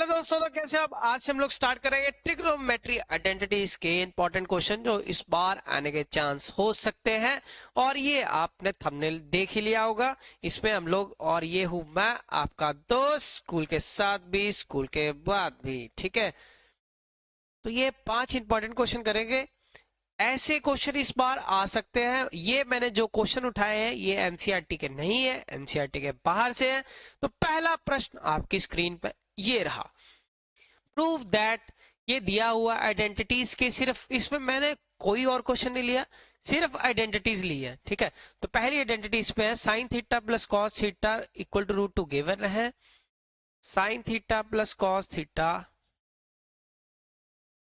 दोस्तों, तो कैसे हो आप। आज से हम लोग स्टार्ट करेंगे ट्रिग्नोमेट्री आइडेंटिटीज के इंपॉर्टेंट क्वेश्चन जो इस बार आने के चांस हो सकते हैं। और ये आपने थंबनेल देख ही लिया होगा। इसमें हम लोग, और ये हूं मैं आपका दोस्त, स्कूल के साथ भी स्कूल के बाद भी, ठीक है। तो ये 5 इंपॉर्टेंट क्वेश्चन करेंगे। ऐसे क्वेश्चन इस बार आ सकते हैं। ये मैंने जो क्वेश्चन उठाए हैं ये एनसीईआरटी के नहीं है, एनसीईआरटी के बाहर से है। तो पहला प्रश्न आपकी स्क्रीन पर ये रहा, प्रूव दैट। ये दिया हुआ आइडेंटिटीज के, सिर्फ इसमें मैंने कोई और क्वेश्चन नहीं लिया, सिर्फ आइडेंटिटीज ली है, ठीक है। तो पहली आइडेंटिटीज पे है sine theta plus cos theta equal to root 2 given है। Sine theta plus cos theta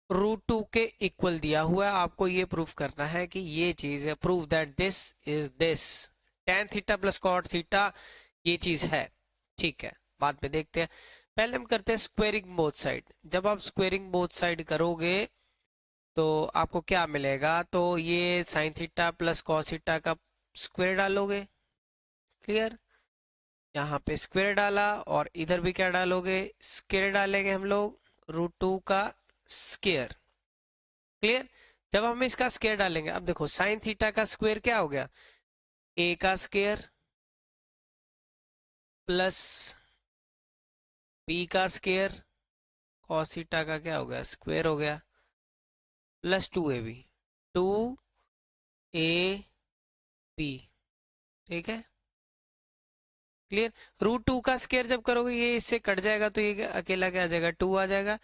root 2 के इक्वल दिया हुआ है। आपको ये प्रूफ करना है कि ये चीज है, prove that this is this. Tan theta plus cot theta ये चीज है, ठीक है। बाद में देखते हैं। पहले हम करते हैं स्क्वेयरिंग बोथ साइड। जब आप स्क्वेयरिंग बोथ साइड करोगे तो आपको क्या मिलेगा, तो ये sign theta plus cos theta का स्क्वायर डालोगे, क्लियर। यहाँ पे स्क्वायर डाला और इधर भी क्या डालोगे, स्क्वायर डालेंगे हम लोग, रूट 2 का स्क्वायर, क्लियर। जब हम इसका स्क्वायर डालेंगे, अब देखो साइन थीटा का स्क्वायर क्या हो गया, ए का स्क्वायर प्लस बी का स्क्वायर, कॉस थीटा का क्या हो गया, स्क्वायर हो गया, प्लस 2ab, 2ab, ठीक है, क्लियर। रूट 2 का स्क्वायर जब करोगे ये इससे कट जाएगा, तो ये अकेला क्या आ जाएगा, 2 आ जाएगा।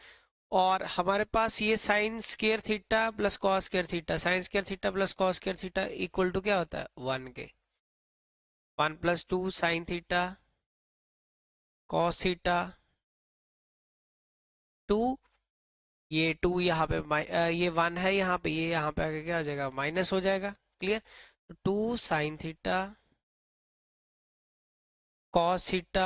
और हमारे पास ये sine square theta plus cos square theta, sine square theta plus cos square theta equal to क्या होता है, 1 के। 1 plus 2 sine theta cos theta 2, ये 2 यहाँ पे ये 1 है यहाँ पे, ये यहाँ पे आके क्या हो जाएगा, माइनस हो जाएगा, क्लियर। तो 2 sine theta cos theta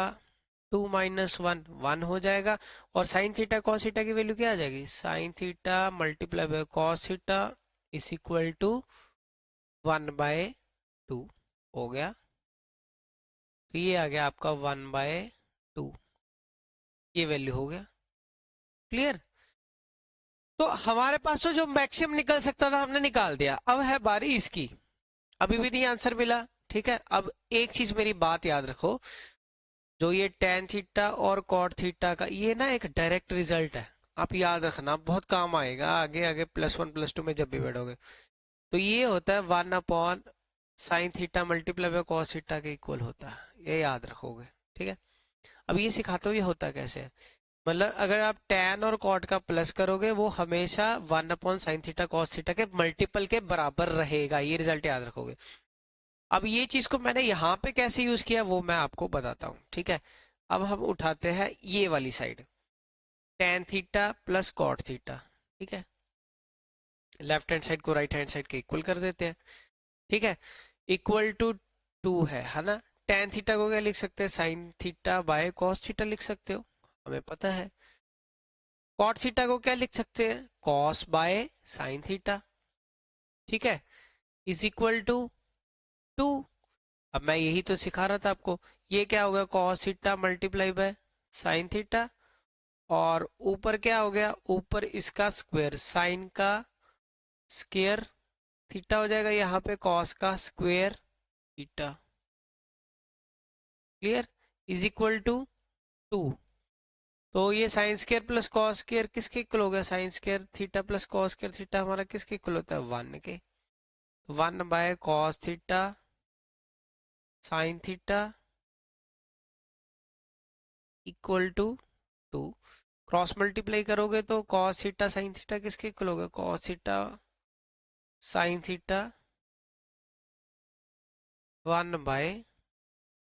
2 minus 1 1 हो जाएगा। और साइन थीटा कॉस थीटा की वैल्यू क्या आ जाएगी, sine theta multiply by cos theta is equal to 1/2 हो गया। तो ये आ गया आपका 1/2, ये वैल्यू हो गया, क्लियर। तो हमारे पास तो जो मैक्सिमम निकल सकता था हमने निकाल दिया। अब है बारी इसकी, अभी भी नहीं आंसर मिला, ठीक है। अब एक चीज मेरी बात याद रखो, जो ये टेन थीटा और कॉट थीटा का ये ना एक डायरेक्ट रिजल्ट है, आप याद रखना, बहुत काम आएगा आगे आगे +1 +2 में जब भी बैठोगे। तो ये होता है 1 sign theta multiply by cos theta के इक्वल होता है, ये याद रखोगे, ठीक है। अब ये सिखाते हो ये होता कैसे है, मतलब अगर आप tan और cot का प्लस करोगे वो हमेशा 1/sin थीटा cos थीटा के मल्टीपल के बराबर रहेगा, ये रिजल्ट याद रखोगे। अब ये चीज को मैंने यहाँ पे कैसे यूज किया वो मैं आपको बताता हूँ, ठीक है। अब हम उठाते हैं ये वाली side, tan theta plus cot theta, ठीक है। लेफ्ट हैंड साइड को राइट हैंड साइड के इक्वल कर देते हैं, ठीक है। इक्वल टू 2 है ना। tan थीटा को क्या लिख सकते हैं, sine theta by cos theta लिख सकते हो, हमें पता है। कॉट थीटा को क्या लिख सकते हैं, कॉस बाय साइन थीटा, ठीक है, इज इक्वल टू 2। अब मैं यही तो सिखा रहा था आपको, ये क्या हो गया, cos theta multiply by sine theta, और ऊपर क्या हो गया, ऊपर इसका स्क्वायर, साइन का स्क्वायर थीटा हो जाएगा, यहाँ पे कॉस का square theta, clear, is equal to 2। तो ये sine square plus cos square किसके इक्वल हो गया, sine square theta plus cos square theta हमारा किसके इक्वल होता है, 1 के। 1/cos theta sine theta equal to 2। Cross multiply करोगे तो cos थीटा साइन थीटा किसके इक्वल होगा, cos थीटा साइन थीटा 1/2।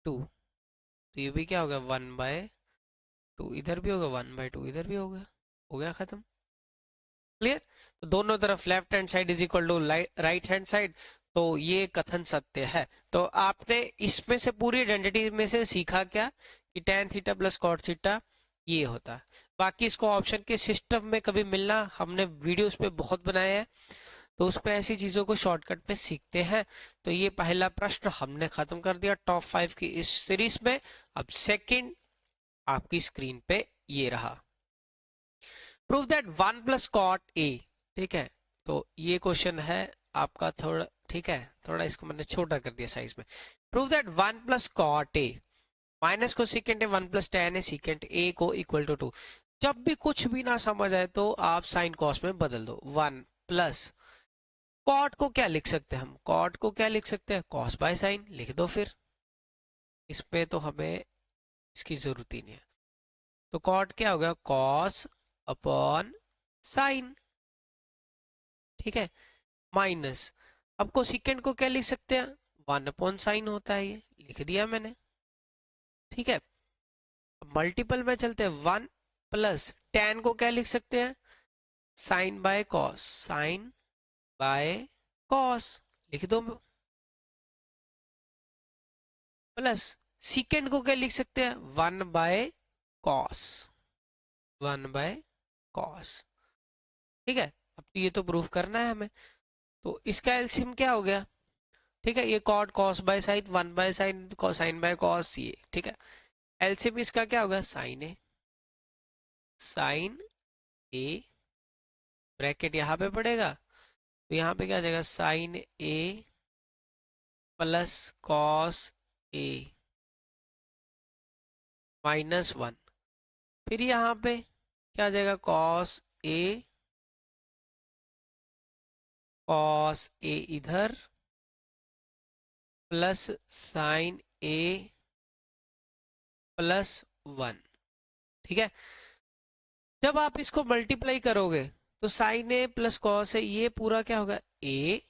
तो ये भी क्या होगा, 1/2, इधर भी होगा 1/2, इधर भी होगा, हो गया खत्म, क्लियर। तो दोनों तरफ left hand side is equal to right hand side, तो ये कथन सत्य है। तो आपने इसमें से पूरी आइडेंटिटी में से सीखा क्या, कि tan theta plus cot theta ये होता है। बाकी इसको ऑप्शन के सिस्टम में कभी मिलना, हमने वीडियोस पे बहुत बनाए हैं, तो उस पे ऐसी चीजों को शॉर्टकट में सीखते हैं। तो ये पहला प्रश्न हमने खत्म कर दिया टॉप 5 की इस सीरीज में। अब सेकंड आपकी स्क्रीन पे ये रहा। Prove that 1 plus cot A, ठीक है, तो ये क्वेश्चन है आपका थोड़ा, ठीक है, थोड़ा इसको मैंने छोटा कर दिया साइज में। Prove that 1 plus cot A minus को सीकेंट है 1 प्लस टेन है सीकेंट ए को इक्वल टू 2। जब भी कुछ भी ना समझ आए तो आप साइन कॉस में बदल दो। 1 प्लस कॉट को क्या लिख सकते हैं हम, कॉट को क्या लिख सकते हैं, कॉस बाय साइन लिख दो। फिर इसमें तो हमें इसकी जरूरत ही नहीं है, तो कॉट क्या हो गया, कॉस अपॉन साइन, ठीक है, माइनस, अब कोसेकेंट को क्या लिख सकते हैं, 1 अपॉन साइन होता है, ये लिख दिया मैंने, ठीक है। मल्टीपल में चलते हैं, 1 प्लस टेन को क्या लिख सकते हैं, sine by cos, sine by cos लिख दो, प्लस सीकेंड को क्या लिख सकते हैं, 1 बाय कॉस, 1 बाय कॉस, ठीक है। अब ये तो प्रूफ करना है हमें, तो इसका एलसीएम क्या हो गया, ठीक है, ये cot cos by sine, 1 by sine, sine by cos, ये ठीक है। एलसीएम इसका क्या होगा, sine A, sine A, bracket यहाँ पे पड़ेगा, तो यहाँ पे क्या आ जाएगा, sine A plus cos A minus 1, फिर यहाँ पे क्या आ जाएगा, कॉस ए इधर प्लस साइन ए प्लस 1, ठीक है। जब आप इसको मल्टीप्लाई करोगे तो साइन ए प्लस कॉस है, ये पूरा क्या होगा, ए,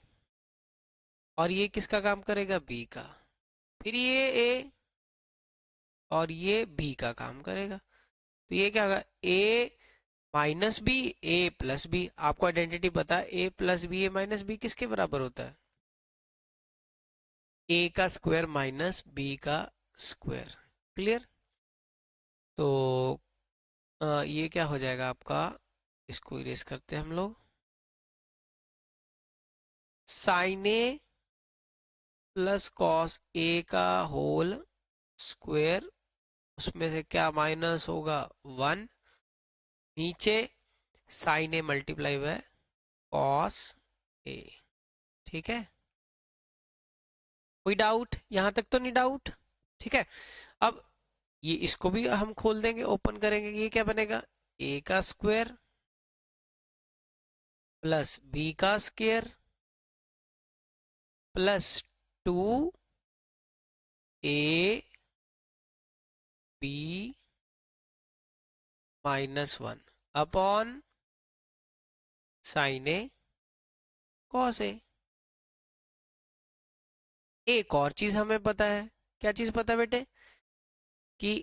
और ये किसका काम करेगा, बी का, फिर ये ए और ये बी का काम करेगा, तो ये क्या होगा, ए माइनस बी, ए प्लस बी, आपको आइडेंटिटी पता है, ए प्लस बी, ए माइनस बी किसके बराबर होता है, ए का स्क्वायर माइनस बी का स्क्वायर, क्लियर। तो ये क्या हो जाएगा आपका, इसको इरेज करते हैं हम लोग, साइन ए प्लस कॉस ए का होल स्क्वायर, उसमें से क्या माइनस होगा, 1, नीचे साइन ए मल्टीप्लाई हुआ कॉस ए, ठीक है। कोई डाउट, यहां तक तो नहीं डाउट, ठीक है। अब ये इसको भी हम खोल देंगे, ओपन करेंगे, ये क्या बनेगा, ए का स्क्वायर प्लस बी का square plus 2 A B minus 1 upon sine A cos A. एक और चीज हमें पता है, क्या चीज पता है बेटे, कि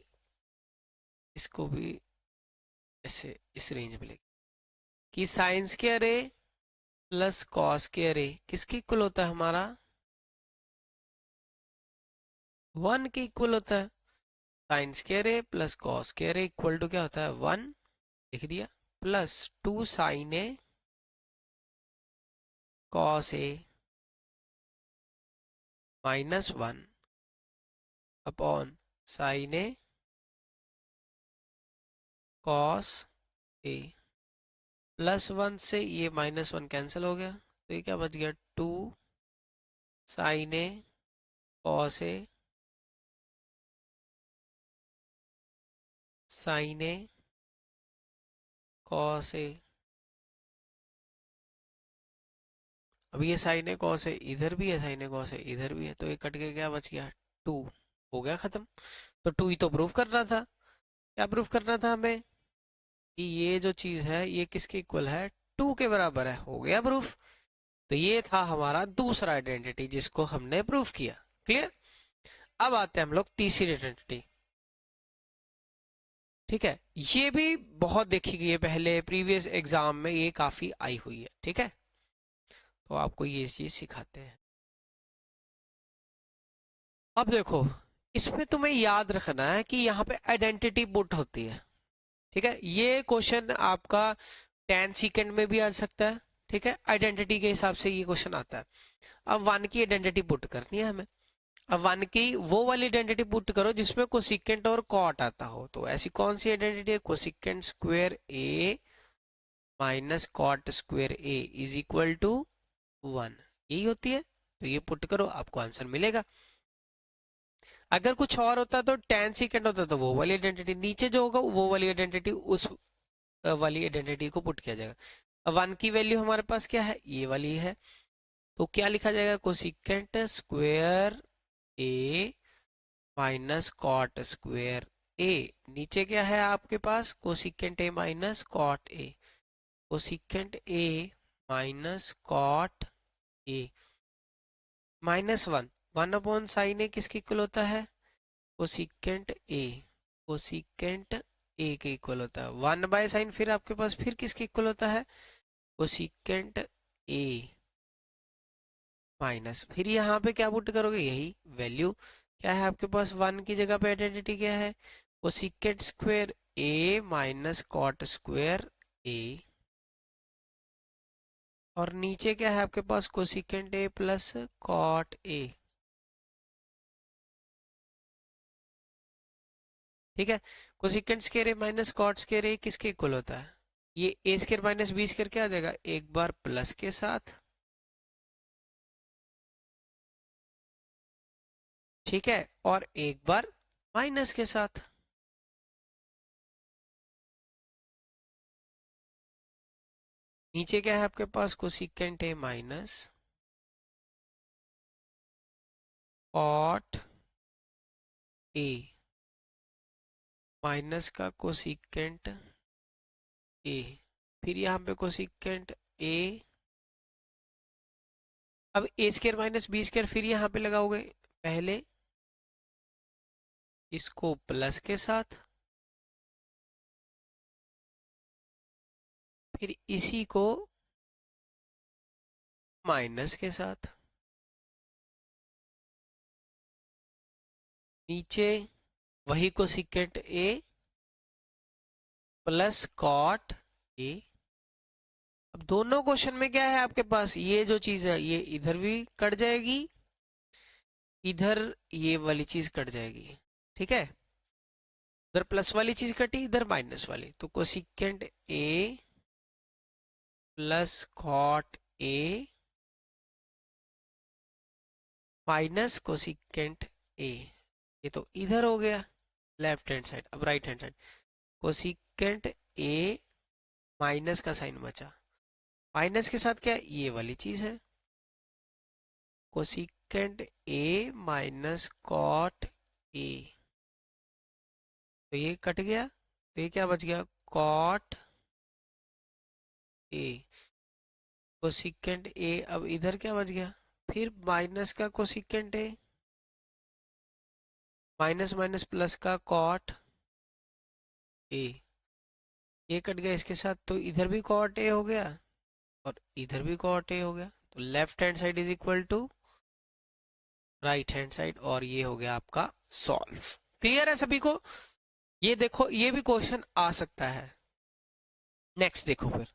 इसको भी ऐसे इस रेंज में लेके, कि sign square A plus cos square A किसके इक्वल होता है, हमारा 1 के इक्वल होता है। Sine square A plus cos square A equal to क्या होता है, 1, लिख दिया, plus 2 sine A cos A minus 1 upon sine A cos A, plus 1 से ये माइनस 1 कैंसिल हो गया, तो ये क्या बच गया, 2 sine A cos A sine A cos ए। अब ये साइन ए कॉस है, इधर भी है साइन ए कॉस है, इधर भी है, तो ये कट के क्या बच गया, 2, हो गया खत्म। तो 2 ही तो प्रूफ करना था, क्या प्रूफ करना था हमें, कि ये जो चीज है ये किसके इक्वल है, 2 के बराबर है, हो गया प्रूफ। तो ये था हमारा दूसरा आइडेंटिटी जिसको हमने प्रूफ किया, क्लियर। अब आते हैं हम लोग तीसरी आइडेंटिटी, ठीक है, ये भी बहुत देखी गई है पहले प्रीवियस एग्जाम में, ये काफी आई हुई है, ठीक है, तो आपको ये चीज सिखाते हैं। अब देखो, इसमें तुम्हें याद रखना है कि यहाँ पे आइडेंटिटी पुट होती है, ठीक है, ये क्वेश्चन आपका 10 सेकंड में भी आ सकता है, ठीक है, आइडेंटिटी के हिसाब से ये क्वेश्चन आता है। अब 1 की आइडेंटिटी पुट करनी है हमें, अब 1 की वो वाली आइडेंटिटी पुट करो जिसमें कोसिकेंट और कॉट आता हो, तो ऐसी कौन सी आइडेंटिटी है, cosecant square A minus cot square A is equal to 1, यही होती है। तो ये पुट करो, आपको आंसर मिलेगा। अगर कुछ और होता तो tan सेकेंड होता तो वो वाली आइडेंटिटी, नीचे जो होगा वो वाली आइडेंटिटी, उस वाली आइडेंटिटी को पुट किया जाएगा। अब 1 की वैल्यू हमारे पास क्या है, ये वाली है, तो क्या लिखा जाएगा, cosecant square A minus cot square A. नीचे क्या है आपके पास, cosecant A minus cot A, cosecant A minus cot A, -1, 1/sin A किसके इक्वल होता है, कोसिकेंट ए, कोसिकेंट ए के इक्वल होता है। 1/sin फिर आपके पास फिर किसके इक्वल होता है, कोसिकेंट ए माइनस, फिर यहाँ पे क्या पुट करोगे, यही वैल्यू। क्या है आपके पास, 1 की जगह पे आइडेंटिटी क्या है, cosecant square A minus cot square A, और नीचे क्या है आपके पास, cosecant A plus cot A. ठीक है, cosecant square A minus cot square A किसके इक्वल होता है, ये A square minus B square क्या आ जाएगा, एक बार प्लस के साथ, ठीक है, और एक बार माइनस के साथ। नीचे क्या है आपके पास, cosecant A minus cot A minus का कोसिकेंट ए, फिर यहाँ पे कोसिकेंट ए, अब A square minus B square फिर यहाँ पे लगाओगे, पहले इसको प्लस के साथ, फिर इसी को माइनस के साथ, नीचे वही cosecant A plus cot A. अब दोनों क्वेश्चन में क्या है आपके पास, ये जो चीज है ये इधर भी कट जाएगी, इधर ये वाली चीज कट जाएगी, ठीक है, इधर प्लस वाली चीज कटी, इधर माइनस वाली, तो cosecant A plus cot A minus cosecant A, ये तो इधर हो गया लेफ्ट हैंड साइड। अब right hand side, cosecant A minus का साइन बचा, माइनस के साथ क्या, ये वाली चीज है, cosecant A minus cot A, तो ये कट गया, तो ये क्या बच गया, कॉट ए, कोसिकेंट ए, अब इधर क्या बच गया, फिर माइनस का cosecant A, minus minus plus का कॉट ए, ये कट गया इसके साथ, तो इधर भी कॉट ए हो गया और इधर भी कॉट ए हो गया, तो left hand side is equal to right hand side, और ये हो गया आपका सॉल्व। क्लियर है सभी को, ये देखो ये भी क्वेश्चन आ सकता है। नेक्स्ट देखो फिर,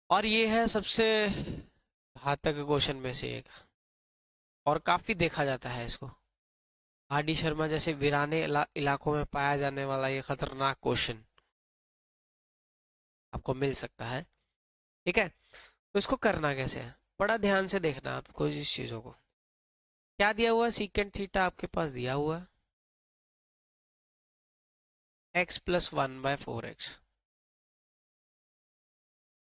और ये है सबसे घातक क्वेश्चन में से एक, और काफी देखा जाता है इसको, आर डी शर्मा जैसे वीराने इलाकों में पाया जाने वाला ये खतरनाक क्वेश्चन आपको मिल सकता है। ठीक है, तो इसको करना कैसे है, बड़ा ध्यान से देखना आपको इस चीजों को। क्या दिया हुआ, सीकेंट थीटा आपके पास दिया हुआ, x प्लस 1/4x,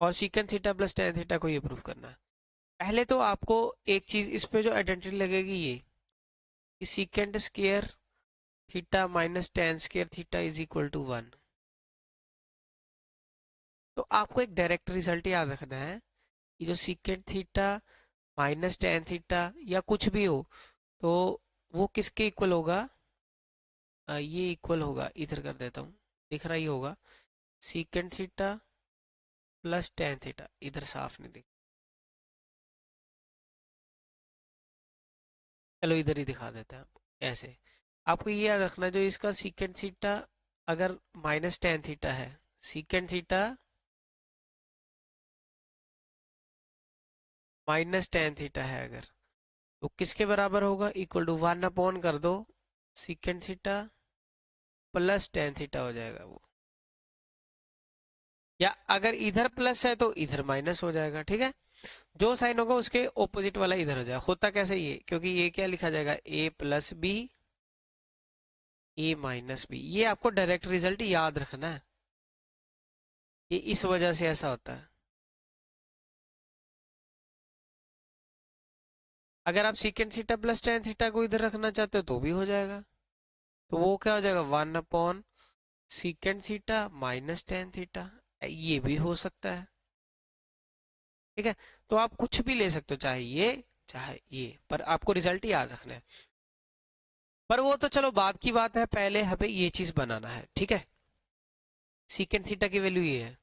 और secant theta plus tan theta को ये प्रूफ करना है। पहले तो आपको एक चीज इस पे जो आइडेंटिटी लगेगी, ये secant square theta minus tan square theta is equal to 1, तो आपको एक डायरेक्ट रिजल्ट याद रखना है कि जो secant theta minus tan theta या कुछ भी हो, तो वो किसके इक्वल होगा, ये इक्वल होगा, इधर कर देता हूँ, दिख रहा ही होगा, secant theta plus tan theta, इधर साफ नहीं दिख, चलो इधर ही दिखा देते हैं आपको ऐसे। आपको ये याद रखना, जो इसका सीकेंट थीटा अगर माइनस टेन थीटा है, secant theta minus tan theta है अगर, तो किसके बराबर होगा, इक्वल टू 1 कर दो secant theta plus tan theta हो जाएगा वो। या अगर इधर प्लस है तो इधर माइनस हो जाएगा, ठीक है। जो साइन होगा उसके ऑपोजिट वाला इधर हो जाएगा। होता कैसे ये, क्योंकि ये क्या लिखा जाएगा, ए प्लस बी, ए माइनस बी। ये आपको डायरेक्ट रिजल्ट याद रखना है, ये इस वजह से ऐसा होता है। अगर आप secant theta plus tan theta को इधर रखना चाहते हो तो भी हो जाएगा। तो वो क्या हो जाएगा, 1 upon secant theta minus tan theta. ये भी हो सकता है, ठीक है। तो आप कुछ भी ले सकते हो, चाहे ये चाहे ये, पर आपको रिजल्ट याद रखना है। पर वो तो चलो बाद की बात है, पहले हमें ये चीज बनाना है, ठीक है। सीकेंड थीटा की वैल्यू ये है,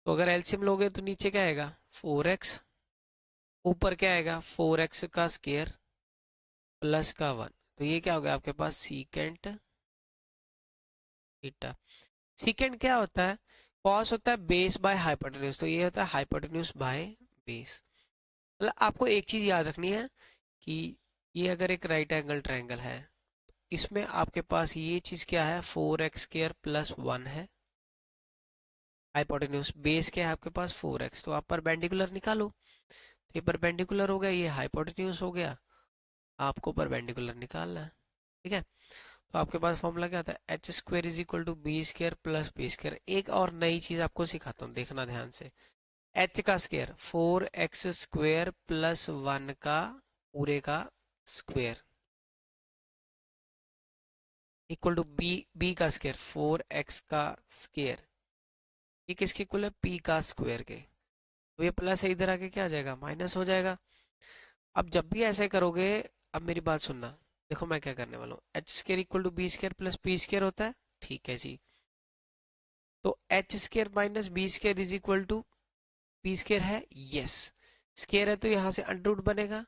तो अगर एलसीएम लोगे तो नीचे क्या आएगा, 4x, ऊपर क्या आएगा 4x का स्क्वायर प्लस का 1। तो ये क्या हो गया आपके पास, सीकेंड थीटा। सीकेंड क्या होता है, कॉस होता है बेस बाय हाइपोटेन्यूज, तो ये होता है हाइपोटेन्यूज बाय बेस। मतलब आपको एक चीज याद रखनी है कि ये अगर एक राइट एंगल ट्रायंगल है, इसमें आपके पास ये चीज क्या है, 4x² प्लस 1 है। हाइपोटेन्यूज बेस क्या है आपके पास 4x, तो आप परपेंडिकुलर निकालो। तो ये परपेंडिकुलर हो गया, ये हाइपोटेन्यूज हो गया, आपको परपेंडिकुलर निकालना है, ठीक है। तो आपके पास फॉर्मूला क्या आता है, h² is equal to B square plus B square. एक और नई चीज आपको सिखाता हूँ, देखना ध्यान से। h का स्क्वायर 4x² प्लस 1 का पूरे का स्क्वायर इक्वल टू बी का स्क्वायर 4x का स्क्वायर, ये किसके इक्वल है, p का स्क्वायर के। तो ये प्लस है, इधर आके क्या आ जाएगा, माइनस हो जाएगा। अब जब भी ऐसे करोगे, अब मेरी बात सुनना, देखो मैं क्या करने वाला हूँ, h² equal to B square plus P square होता है, ठीक है जी। तो h² minus B square is equal to P square है, यस। स्क्वायर है तो यहाँ से अंडर रूट बनेगा,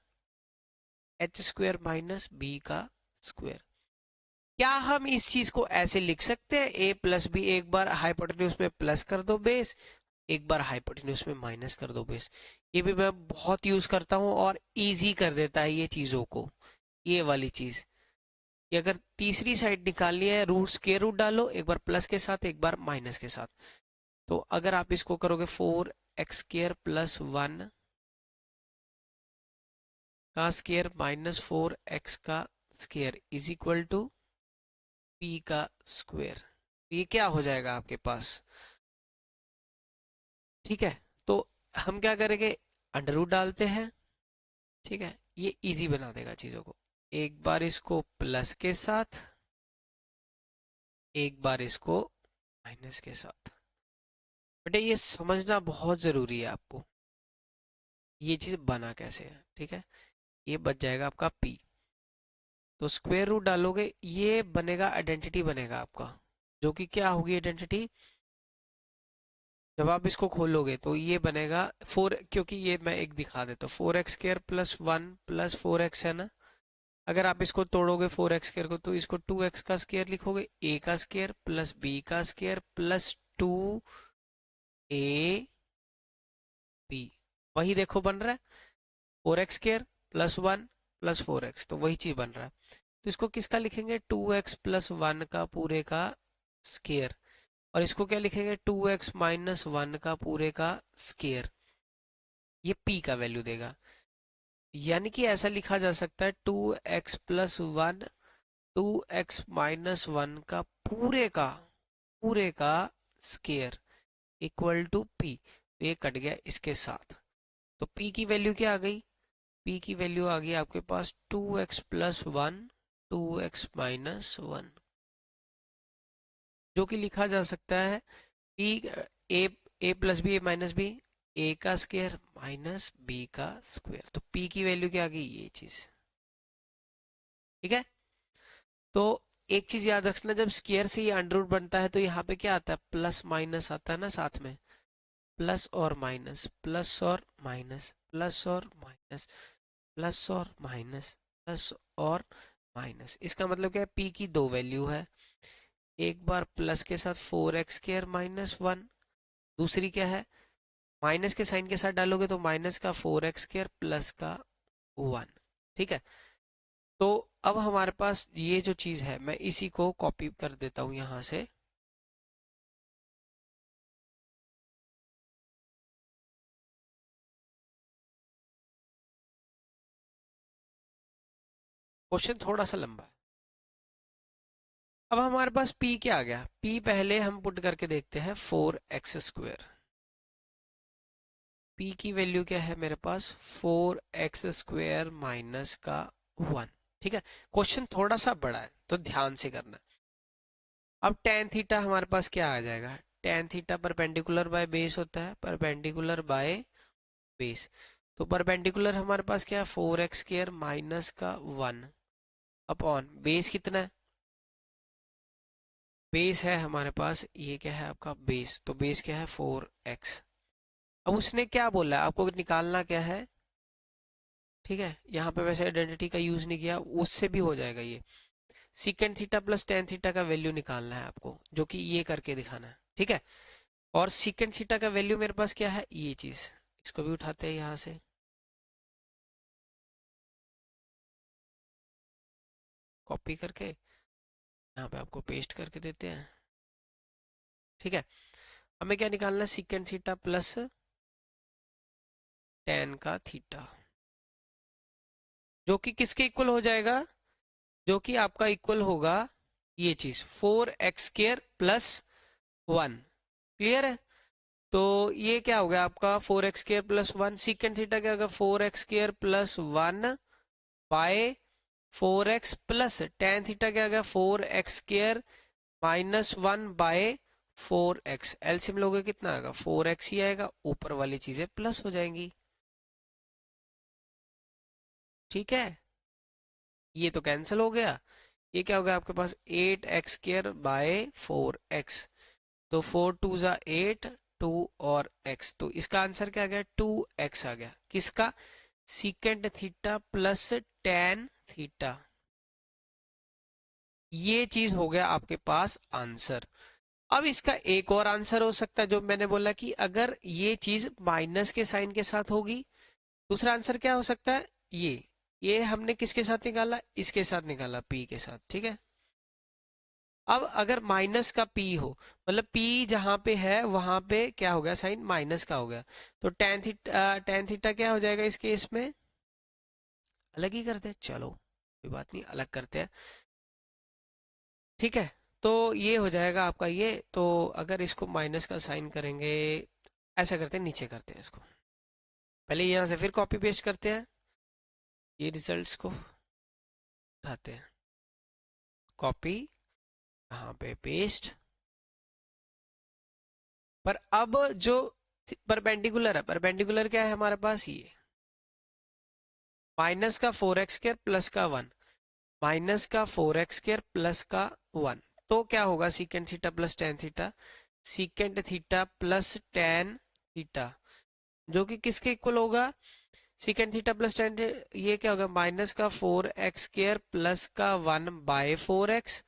h² माइनस बी का स्क्वायर। क्या हम इस चीज को ऐसे लिख सकते हैं, a प्लस बी, एक बार हाइपोटेन्यूज में प्लस कर दो बेस, एक बार हाइपोटेन्यूज में माइनस कर दो बेस। ये भी मैं बहुत यूज करता हूँ और इजी कर देता है ये चीजों को। ये वाली चीज, कि अगर तीसरी साइड निकालनी है, रूट स्क्वायर रूट डालो, एक बार प्लस के साथ एक बार माइनस के साथ। तो अगर आप इसको करोगे 4x² प्लस 1 का स्क्वायर माइनस 4x का square is equal to p का स्क्वायर, ये क्या हो जाएगा आपके पास, ठीक है। तो हम क्या करेंगे, अंडर रूट डालते हैं, ठीक है। ये इजी बना देगा चीजों को। एक बार इसको प्लस के साथ, एक बार इसको माइनस के साथ। बेटा ये समझना बहुत जरूरी है आपको, ये चीज बना कैसे है, ठीक है। ये बच जाएगा आपका p, तो स्क्वायर रूट डालोगे, ये बनेगा आइडेंटिटी बनेगा आपका, जो कि क्या होगी आइडेंटिटी, जब आप इसको खोलोगे तो ये बनेगा 4, क्योंकि ये मैं एक दिखा देता हूँ, 4x² प्लस 1 प्लस 4x है ना। अगर आप इसको तोड़ोगे 4x² को, तो इसको 2x का स्क्वायर लिखोगे, a का स्क्वायर प्लस b का स्क्वायर प्लस 2ab, वही देखो बन रहा है, 4x² प्लस 1 प्लस 4x, तो वही चीज बन रहा है। तो इसको किसका लिखेंगे, 2x प्लस 1 का पूरे का स्क्वायर, और इसको क्या लिखेंगे, 2x माइनस 1 का पूरे का स्क्वायर। ये p का वैल्यू देगा, यानी कि ऐसा लिखा जा सकता है 2x प्लस 1 2x माइनस 1 का पूरे का स्क्वायर इक्वल टू p। ये कट गया इसके साथ, तो p की वैल्यू क्या आ गई, p की वैल्यू आ गई आपके पास 2x प्लस 1 2x माइनस 1, जो कि लिखा जा सकता है p a plus B, a minus B, a का स्क्वायर माइनस b का स्क्वायर। तो p की वैल्यू क्या आ गई, ये चीज, ठीक है। तो एक चीज याद रखना, जब स्क्वायर से ये अंडर रूट बनता है तो यहाँ पे क्या आता है, प्लस माइनस आता है ना साथ में, प्लस और माइनस प्लस और माइनस प्लस और माइनस प्लस और माइनस प्लस और माइनस। इसका मतलब क्या है, p की दो वैल्यू है, एक बार प्लस के साथ 4x² माइनस 1, दूसरी क्या है, माइनस के साइन के साथ डालोगे तो माइनस का 4x² प्लस का 1, ठीक है। तो अब हमारे पास ये जो चीज है, मैं इसी को कॉपी कर देता हूं यहां से, क्वेश्चन थोड़ा सा लंबा है। अब हमारे पास p क्या आ गया, p पहले हम पुट करके देखते हैं 4x²। p की वैल्यू क्या है मेरे पास, 4x² माइनस का 1। ठीक है, क्वेश्चन थोड़ा सा बड़ा है तो ध्यान से करना। अब tan थीटा हमारे पास क्या आ जाएगा, tan theta perpendicular by base होता है, परपेंडिकुलर बाय बेस। तो परपेंडिकुलर हमारे पास क्या है, 4x² माइनस का 1 अपॉन बेस कितना है, बेस है हमारे पास ये क्या है आपका बेस, तो बेस क्या है 4x। अब उसने क्या बोला है आपको निकालना क्या है, ठीक है, यहाँ पे वैसे आइडेंटिटी का यूज नहीं किया, उससे भी हो जाएगा ये। Secant theta plus tan theta का वैल्यू निकालना है आपको, जो कि ये करके दिखाना है। ठीक है, और सीकेंड थीटा का वैल्यू मेरे पास क्या है, ये चीज, इसको भी उठाते हैं यहाँ से, कॉपी करके यहाँ पे आपको पेस्ट करके देते हैं। ठीक है, हमें क्या निकालना है, सीकेंड थीटा प्लस टेन का थीटा, जो कि किसके इक्वल हो जाएगा, जो कि आपका इक्वल होगा ये चीज 4x² प्लस 1। क्लियर है, तो ये क्या हो गया आपका 4x² प्लस 1, सीकेंड थीटा क्या होगा 4x² plus 1 by 4x plus tan theta क्या होगा 4x² minus 1 by 4x। LCM लोगे कितना आएगा, 4x ही आएगा, ऊपर वाली चीजें प्लस हो जाएंगी। ठीक है, ये तो कैंसिल हो गया, ये क्या हो गया आपके पास 8x² बाय 4x, तो 4 2 ज़ा 8, 2 और x, तो इसका आंसर क्या आ गया 2x आ गया, किसका, secant theta plus tan theta. ये चीज हो गया आपके पास आंसर। अब इसका एक और आंसर हो सकता है, जो मैंने बोला कि अगर ये चीज माइनस के साइन के साथ होगी, दूसरा आंसर क्या हो सकता है, ये हमने किसके साथ निकाला, इसके साथ निकाला, p के साथ। ठीक है, अब अगर माइनस का p हो, मतलब p जहां पे है वहां पे क्या हो गया, साइन माइनस का हो गया, तो टेन थीटा क्या हो जाएगा इस केस में, अलग ही करते हैं, चलो कोई बात नहीं, अलग करते हैं। ठीक है, तो ये हो जाएगा आपका ये, तो अगर इसको माइनस का साइन करेंगे, ऐसा करते हैं, नीचे करते हैं इसको, पहले यहाँ से फिर कॉपी पेस्ट करते हैं, ये रिजल्ट्स को उठाते हैं, कॉपी, यहाँ पे पेस्ट, पर अब जो परपेंडिकुलर है, परपेंडिकुलर क्या है हमारे पास, ये माइनस का 4x² प्लस का 1, माइनस का 4x² प्लस का 1, तो क्या होगा secant theta plus tan theta, secant theta plus tan theta, जो कि किसके इक्वल होगा, सीकेंड थीटा प्लस टेन, ये क्या होगा माइनस का 4x² प्लस का 1 बाय 4x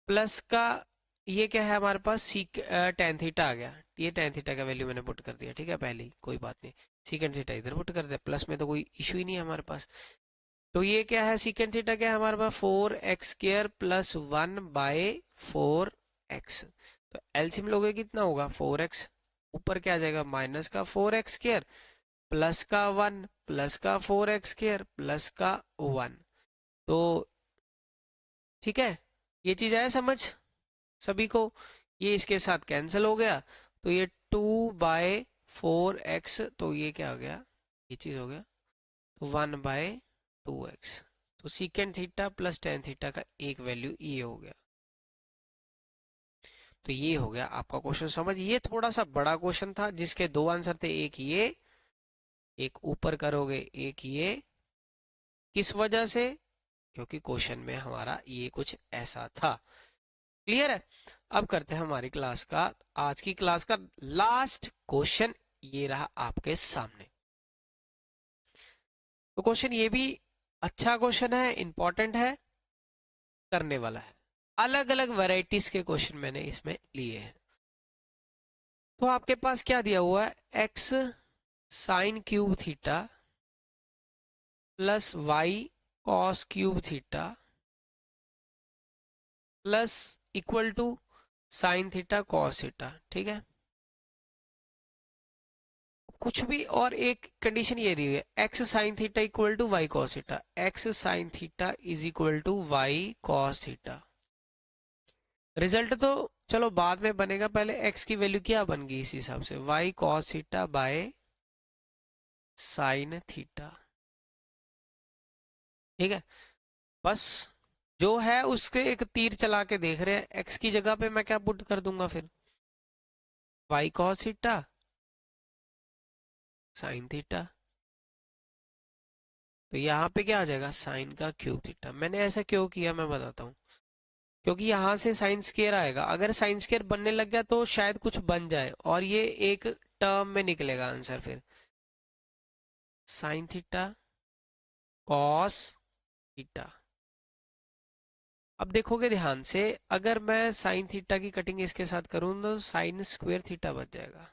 प्लस का, ये क्या है हमारे पास सीक टेन थीटा आ गया, ये टेन थीटा का वैल्यू मैंने पुट कर दिया। ठीक है, पहले ही कोई बात नहीं, सीकेंड थीटा इधर पुट कर दिया, प्लस में तो कोई इशू ही नहीं है हमारे पास। तो ये क्या है, सीकेंड थीटा क्या है हमारे पास 4x² प्लस 1 बाय 4x, तो एलसीएम लोगे कितना होगा 4x, ऊपर क्या आ जाएगा माइनस का 4x² प्लस का 1 प्लस का 4x² प्लस का 1, तो ठीक है, ये चीज आया समझ सभी को, ये इसके साथ कैंसिल हो गया, तो ये 2/4x, तो ये क्या हो गया, ये चीज हो गया, तो 1/2x, तो secant theta plus tan theta का एक वैल्यू ये हो गया। तो ये हो गया आपका क्वेश्चन समझ, ये थोड़ा सा बड़ा क्वेश्चन था जिसके दो आंसर थे, एक ये, एक ऊपर करोगे, एक ये, किस वजह से, क्योंकि क्वेश्चन में हमारा ये कुछ ऐसा था। क्लियर है, अब करते हैं हमारी क्लास का, आज की क्लास का लास्ट क्वेश्चन, ये रहा आपके सामने। तो क्वेश्चन ये भी अच्छा क्वेश्चन है, इंपॉर्टेंट है, करने वाला है, अलग अलग वैरायटीज के क्वेश्चन मैंने इसमें लिए हैं। तो आपके पास क्या दिया हुआ है, X sine cube theta plus Y cos cube theta plus equal to sine theta cos theta. ठीक है, कुछ भी, और एक कंडीशन ये दी है X sine theta equal to Y cos theta, X sine theta is equal to Y cos theta. Result तो चलो बाद में बनेगा, पहले एक्स की वैल्यू क्या बन गई इस हिसाब से, Y cos theta by sine theta. ठीक है, बस जो है उसके एक तीर चला के देख रहे हैं, एक्स की जगह पे मैं क्या पुट कर दूंगा फिर, Y cos theta sine theta. तो यहाँ पे क्या आ जाएगा, साइन का क्यूब थीटा। मैंने ऐसा क्यों किया मैं बताता हूँ, क्योंकि यहाँ से साइन स्केयर आएगा, अगर साइन स्केयर बनने लग गया तो शायद कुछ बन जाए और ये एक टर्म में निकलेगा आंसर, फिर साइन थीटा कॉस थीटा। अब देखोगे ध्यान से, अगर मैं साइन थीटा की कटिंग इसके साथ करूँ तो साइन स्क्वायर थीटा बच जाएगा।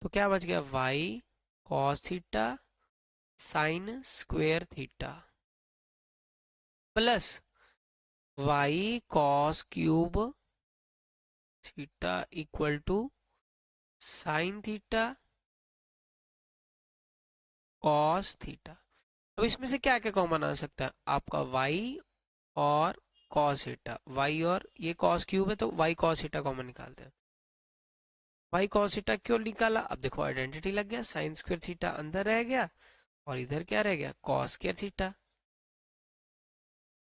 तो क्या बच गया, Y cos theta sine square theta plus Y cos cube theta equal to sine theta cos theta. अब इसमें से क्या क्या कॉमन आ सकता है आपका, y और cos थीटा, y और ये cos क्यूब है तो y cos थीटा कॉमन निकालते हैं। y cos थीटा क्यों निकाला, अब देखो आइडेंटिटी लग गया, साइन स्क्वायर थीटा अंदर रह गया और इधर क्या रह गया, cos स्क्वायर थीटा।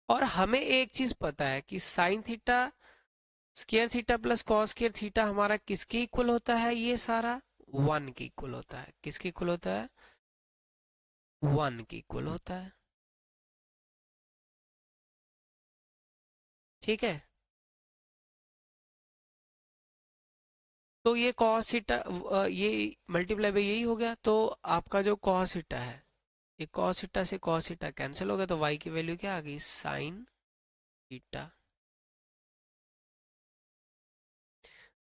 और हमें एक चीज पता है कि sine theta square theta plus cos square theta हमारा किसके इक्वल होता है, ये सारा 1 के इक्वल होता है। किसके इक्वल होता है, 1 के इक्वल होता है। ठीक है, तो ये cos थीटा ये मल्टीप्लाई बाई यही हो गया, तो आपका जो cos थीटा है, ये cos थीटा से cos थीटा कैंसिल हो गया, तो y की वैल्यू क्या आ गई, साइन थीटा।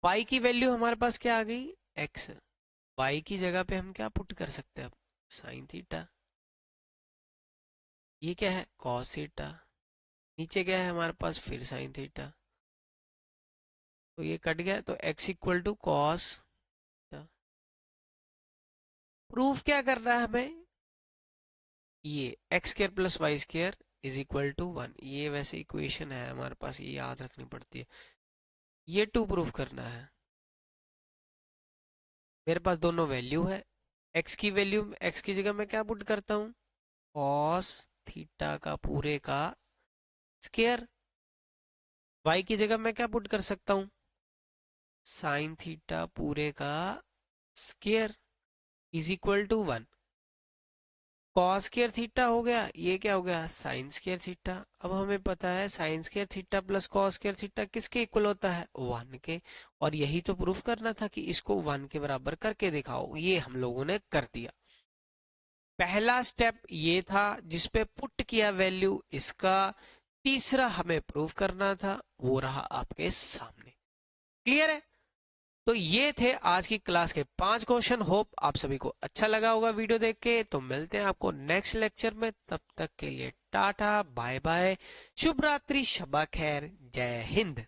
y की वैल्यू हमारे पास क्या आ गई, x। y की जगह पे हम क्या पुट कर सकते हैं अब, साइन थीटा। ये क्या है, cos थीटा। नीचे क्या है हमारे पास, फिर साइन थीटा। तो ये कट गया, तो x equal to cos. Proof क्या करना है हमें, ये X square plus Y square is equal to 1। ये वैसे इक्वेशन है हमारे पास, ये याद रखनी पड़ती है। ये 2 प्रूफ करना है। मेरे पास दोनों वैल्यू है, एक्स की वैल्यू, एक्स की जगह मैं क्या पुट करता हूँ, कॉस थीटा का पूरे का स्क्वायर। वाई की जगह मैं क्या पुट कर सकता हूँ, साइन थीटा पूरे का square is equal to 1। Cos square theta हो गया, ये क्या हो गया, साइन स्क्वायर थीटा। अब हमें पता है sine square theta plus cos square theta किसके इक्वल होता है, 1 के। और यही तो प्रूफ करना था कि इसको 1 के बराबर करके दिखाओ, ये हम लोगों ने कर दिया। पहला स्टेप ये था जिसपे पुट किया वैल्यू इसका, तीसरा हमें प्रूफ करना था, वो रहा आपके सामने। क्लियर है, तो ये थे आज की क्लास के 5 क्वेश्चन। होप आप सभी को अच्छा लगा होगा वीडियो देख के। तो मिलते हैं आपको नेक्स्ट लेक्चर में, तब तक के लिए टाटा बाय बाय, शुभ रात्रि, शबा खैर, जय हिंद।